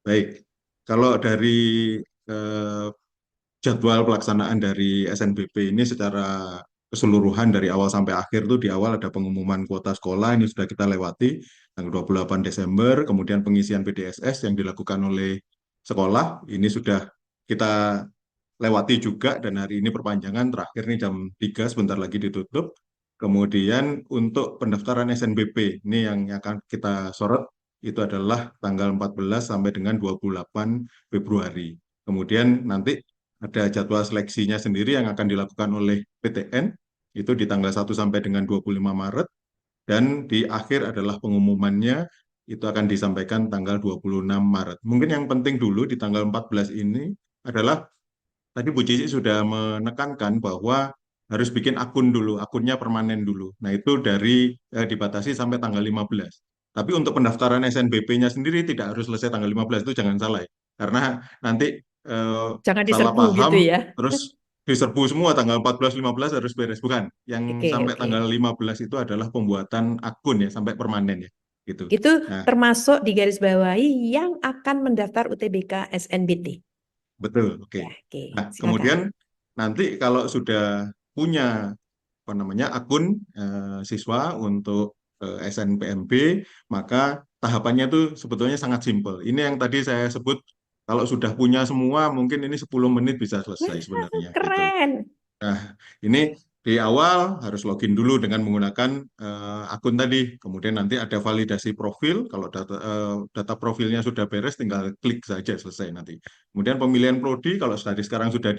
Baik, kalau dari eh, jadwal pelaksanaan dari SNBP ini secara keseluruhan dari awal sampai akhir tuh di awal ada pengumuman kuota sekolah ini sudah kita lewati tanggal 28 Desember, kemudian pengisian PDSS yang dilakukan oleh sekolah ini sudah kita lewati juga dan hari ini perpanjangan terakhir nih jam 3 sebentar lagi ditutup. Kemudian untuk pendaftaran SNBP ini yang akan kita sorot itu adalah tanggal 14 sampai dengan 28 Februari. Kemudian nanti ada jadwal seleksinya sendiri yang akan dilakukan oleh PTN itu di tanggal 1 sampai dengan 25 Maret dan di akhir adalah pengumumannya itu akan disampaikan tanggal 26 Maret. Mungkin yang penting dulu di tanggal 14 ini adalah tadi Bu Cici sudah menekankan bahwa harus bikin akun dulu, akunnya permanen dulu. Nah, itu dibatasi sampai tanggal 15. Tapi untuk pendaftaran SNBP-nya sendiri tidak harus selesai tanggal 15, itu jangan salah ya. Karena nanti eh, Jangan salah diserbu paham gitu ya. terus diserbu semua tanggal 14 15 harus beres, bukan. Yang Oke, sampai oke. tanggal 15 itu adalah pembuatan akun ya sampai permanen ya. Gitu. Itu Nah, termasuk di garis bawahi yang akan mendaftar UTBK SNBT. betul, oke. Ya, oke. Nah, Silakan. kemudian nanti kalau sudah punya apa namanya akun siswa untuk SNPMB, maka tahapannya tuh sebetulnya sangat simpel. Ini yang tadi saya sebut kalau sudah punya semua mungkin ini 10 menit bisa selesai sebenarnya gitu. Keren. Nah, ini di awal harus login dulu dengan menggunakan akun tadi. Kemudian nanti ada validasi profil. Kalau data profilnya sudah beres, tinggal klik saja selesai nanti. Kemudian pemilihan prodi, kalau tadi sekarang sudah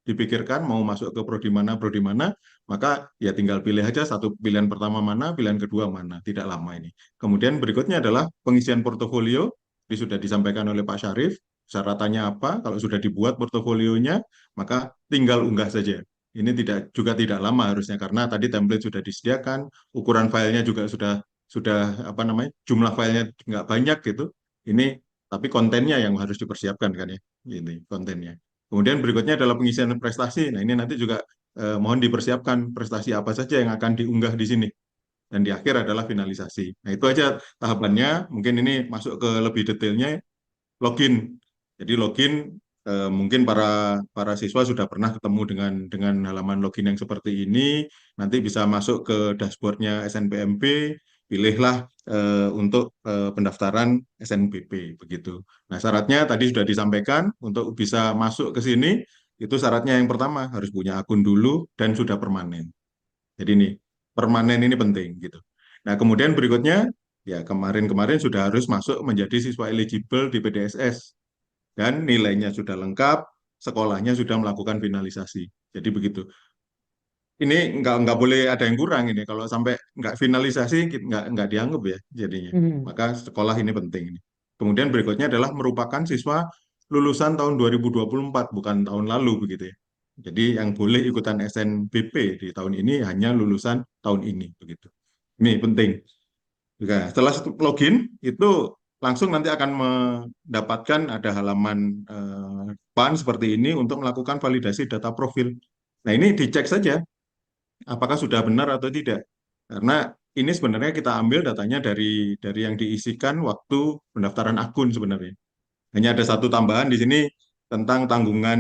dipikirkan mau masuk ke prodi mana, maka ya tinggal pilih aja satu pilihan pertama mana, pilihan kedua mana. Tidak lama ini. Kemudian berikutnya adalah pengisian portofolio. Ini sudah disampaikan oleh Pak Syarif. Syaratannya apa? Kalau sudah dibuat portofolionya, maka tinggal unggah saja. Ini tidak lama harusnya karena tadi template sudah disediakan, ukuran filenya juga sudah apa namanya jumlah filenya nggak banyak gitu. Ini tapi kontennya yang harus dipersiapkan kan ya, ini kontennya. Kemudian berikutnya adalah pengisian prestasi. Nah ini nanti juga mohon dipersiapkan prestasi apa saja yang akan diunggah di sini. Dan di akhir adalah finalisasi. Nah itu aja tahapannya. Mungkin ini masuk ke lebih detailnya login. Jadi login mungkin para para siswa sudah pernah ketemu dengan halaman login yang seperti ini. Nanti bisa masuk ke dashboardnya SNPMP, pilihlah untuk pendaftaran SNBP begitu. Nah syaratnya tadi sudah disampaikan untuk bisa masuk ke sini itu syaratnya yang pertama harus punya akun dulu dan sudah permanen. Jadi ini permanen ini penting gitu. Nah kemudian berikutnya ya kemarin-kemarin sudah harus masuk menjadi siswa eligible di PDSS dan nilainya sudah lengkap, sekolahnya sudah melakukan finalisasi. Jadi begitu. Ini nggak boleh ada yang kurang ini. Kalau sampai nggak finalisasi, nggak dianggap ya jadinya. Hmm. Maka sekolah ini penting. Ini. Kemudian berikutnya adalah merupakan siswa lulusan tahun 2024, bukan tahun lalu begitu ya. Jadi yang boleh ikutan SNBP di tahun ini hanya lulusan tahun ini begitu. Ini penting. Juga setelah login itu langsung nanti akan mendapatkan ada halaman PAN seperti ini untuk melakukan validasi data profil. Nah, ini dicek saja apakah sudah benar atau tidak. Karena ini sebenarnya kita ambil datanya dari yang diisikan waktu pendaftaran akun sebenarnya. Hanya ada satu tambahan di sini tentang tanggungan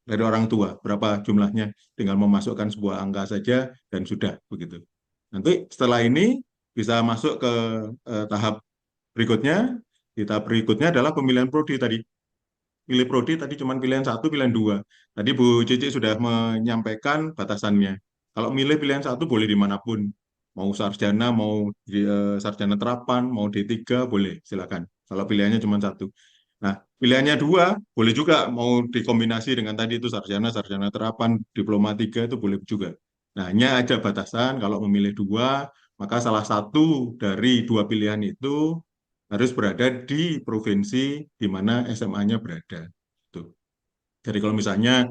dari orang tua, berapa jumlahnya, tinggal memasukkan sebuah angka saja dan sudah begitu. Nanti setelah ini bisa masuk ke tahap berikutnya. Di tahap berikutnya adalah pemilihan prodi tadi. Pilih prodi tadi cuma pilihan satu, pilihan dua. Tadi Bu Cici sudah menyampaikan batasannya. Kalau milih pilihan satu boleh dimanapun. Mau sarjana, mau sarjana terapan, mau D3, boleh, silakan. Kalau pilihannya cuma satu. Nah, pilihannya dua, boleh juga mau dikombinasi dengan tadi itu sarjana, sarjana terapan, diploma tiga itu boleh juga. Nah, hanya ada batasan kalau memilih dua, maka salah satu dari dua pilihan itu harus berada di provinsi di mana SMA-nya berada. Tuh. Jadi kalau misalnya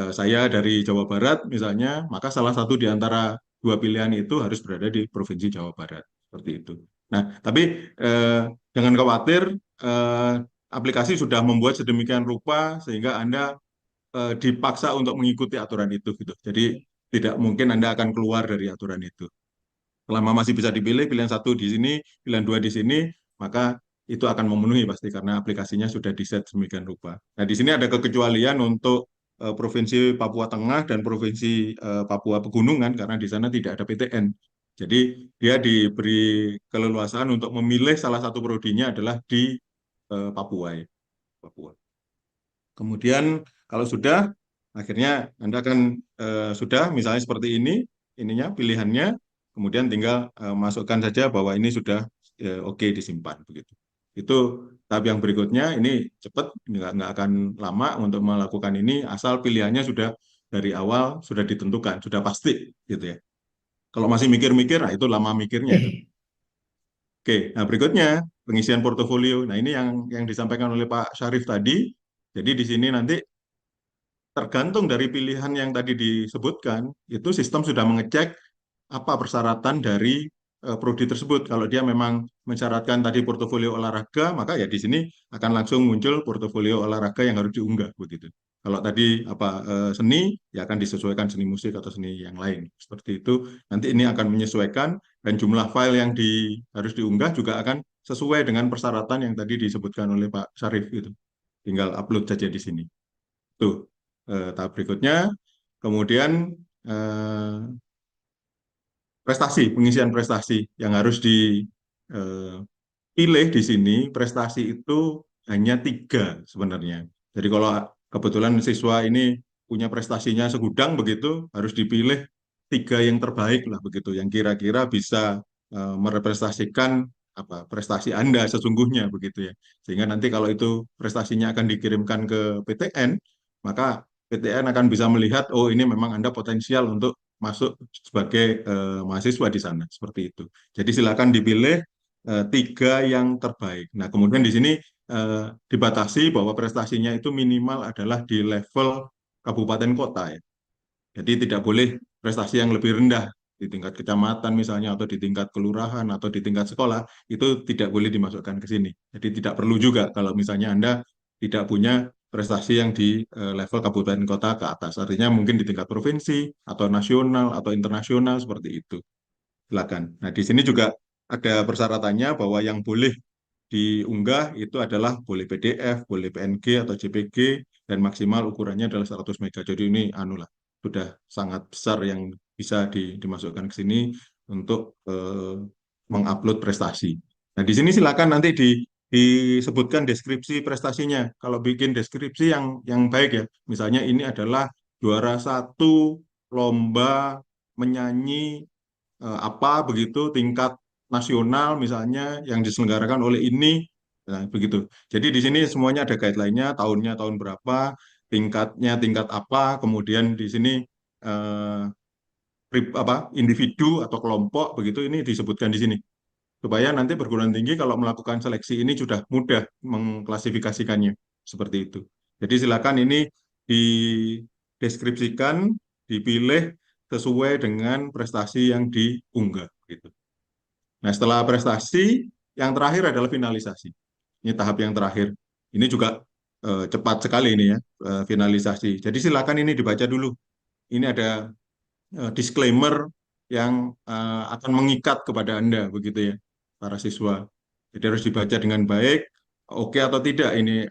saya dari Jawa Barat misalnya, maka salah satu di antara dua pilihan itu harus berada di provinsi Jawa Barat. Seperti itu. Nah, tapi eh, jangan khawatir, eh, aplikasi sudah membuat sedemikian rupa sehingga Anda dipaksa untuk mengikuti aturan itu gitu. Jadi tidak mungkin Anda akan keluar dari aturan itu. Selama masih bisa dipilih, pilihan satu di sini, pilihan dua di sini, maka itu akan memenuhi pasti karena aplikasinya sudah di-set sedemikian rupa. Nah, di sini ada kekecualian untuk Provinsi Papua Tengah dan Provinsi Papua Pegunungan karena di sana tidak ada PTN. Jadi dia diberi keleluasaan untuk memilih salah satu prodinya adalah di Papua, ya. Papua. Kemudian kalau sudah, akhirnya Anda akan sudah misalnya seperti ini, ininya pilihannya, kemudian tinggal masukkan saja bahwa ini sudah oke disimpan begitu. Itu tahap yang berikutnya, ini cepat, nggak akan lama untuk melakukan ini, asal pilihannya sudah dari awal sudah ditentukan, sudah pasti gitu ya. Kalau masih mikir-mikir, nah itu lama mikirnya itu. Oke, nah berikutnya pengisian portofolio. Nah ini yang disampaikan oleh Pak Syarif tadi. Jadi di sini nanti tergantung dari pilihan yang tadi disebutkan, itu sistem sudah mengecek apa persyaratan dari prodi tersebut. Kalau dia memang mensyaratkan tadi portofolio olahraga, maka ya di sini akan langsung muncul portofolio olahraga yang harus diunggah begitu. Kalau tadi apa seni, ya akan disesuaikan seni musik atau seni yang lain. Seperti itu. Nanti ini akan menyesuaikan dan jumlah file yang harus diunggah juga akan sesuai dengan persyaratan yang tadi disebutkan oleh Pak Syarif itu. Tinggal upload saja di sini. Tuh, tahap berikutnya. Kemudian eh, prestasi, pengisian prestasi yang harus dipilih di sini, prestasi itu hanya tiga sebenarnya. Jadi kalau kebetulan siswa ini punya prestasinya segudang begitu, harus dipilih tiga yang terbaik lah begitu, yang kira-kira bisa merepresentasikan apa prestasi Anda sesungguhnya begitu ya. Sehingga nanti kalau itu prestasinya akan dikirimkan ke PTN, maka PTN akan bisa melihat, oh ini memang Anda potensial untuk masuk sebagai mahasiswa di sana, seperti itu. Jadi silakan dipilih tiga yang terbaik. Nah, kemudian di sini dibatasi bahwa prestasinya itu minimal adalah di level kabupaten kota ya. Jadi tidak boleh prestasi yang lebih rendah di tingkat kecamatan misalnya atau di tingkat kelurahan atau di tingkat sekolah itu tidak boleh dimasukkan ke sini. Jadi tidak perlu juga kalau misalnya Anda tidak punya prestasi yang di level kabupaten kota ke atas. Artinya mungkin di tingkat provinsi atau nasional atau internasional seperti itu. Silakan. Nah, di sini juga ada persyaratannya bahwa yang boleh diunggah itu adalah boleh PDF, boleh PNG atau JPG, dan maksimal ukurannya adalah 100 MB. Jadi ini anu lah, sudah sangat besar yang bisa dimasukkan ke sini untuk mengupload prestasi. Nah, di sini silakan nanti disebutkan deskripsi prestasinya. Kalau bikin deskripsi yang baik ya, misalnya ini adalah juara satu lomba menyanyi apa begitu tingkat nasional misalnya yang diselenggarakan oleh ini, nah, begitu. Jadi di sini semuanya ada guideline-nya, tahunnya tahun berapa, tingkatnya tingkat apa, kemudian di sini eh, apa individu atau kelompok begitu ini disebutkan di sini supaya nanti perguruan tinggi kalau melakukan seleksi ini sudah mudah mengklasifikasikannya seperti itu. Jadi silakan ini dideskripsikan, dipilih sesuai dengan prestasi yang diunggah gitu. Nah, setelah prestasi, yang terakhir adalah finalisasi. Ini tahap yang terakhir. Ini juga cepat sekali ini ya, finalisasi. Jadi silakan ini dibaca dulu. Ini ada disclaimer yang akan mengikat kepada Anda begitu ya, para siswa. Jadi harus dibaca dengan baik, oke atau tidak ini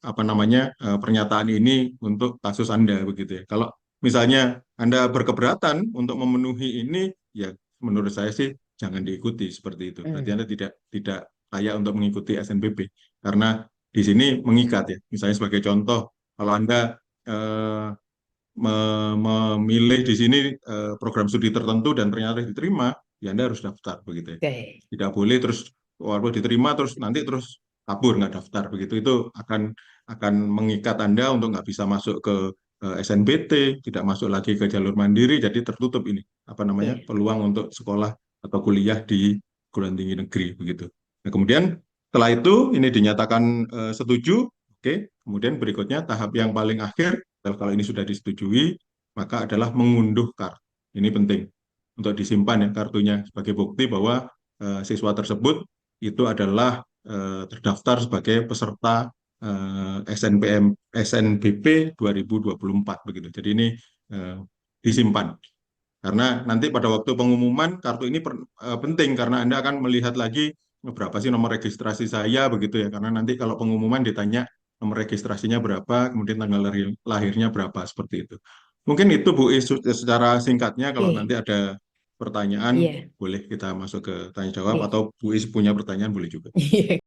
apa namanya pernyataan ini untuk kasus Anda begitu ya. Kalau misalnya Anda berkeberatan untuk memenuhi ini, ya menurut saya sih jangan diikuti seperti itu. Berarti Hmm. Anda tidak layak untuk mengikuti SNBP karena di sini mengikat ya. Misalnya sebagai contoh, kalau Anda eh, memilih di sini program studi tertentu dan ternyata diterima, ya Anda harus daftar begitu ya. Oke. Tidak boleh terus walaupun diterima terus nanti terus kabur nggak daftar begitu itu akan mengikat Anda untuk nggak bisa masuk ke SNBT, tidak masuk lagi ke jalur mandiri, jadi tertutup ini apa namanya Oke. peluang untuk sekolah atau kuliah di perguruan tinggi negeri begitu. Nah, kemudian setelah itu ini dinyatakan setuju, oke. Kemudian berikutnya tahap yang paling akhir kalau ini sudah disetujui, maka adalah mengunduh kartu. Ini penting untuk disimpan ya kartunya sebagai bukti bahwa siswa tersebut itu adalah terdaftar sebagai peserta SNPM SNBP 2024 begitu. Jadi ini eh, disimpan karena nanti pada waktu pengumuman kartu ini penting karena Anda akan melihat lagi berapa sih nomor registrasi saya begitu ya, karena nanti kalau pengumuman ditanya nomor registrasinya berapa, kemudian tanggal lahirnya berapa, seperti itu. Mungkin itu Bu Is, secara singkatnya. Kalau nanti Oke, ada pertanyaan iya. boleh kita masuk ke tanya jawab, Oke. atau Bu Is punya pertanyaan boleh juga.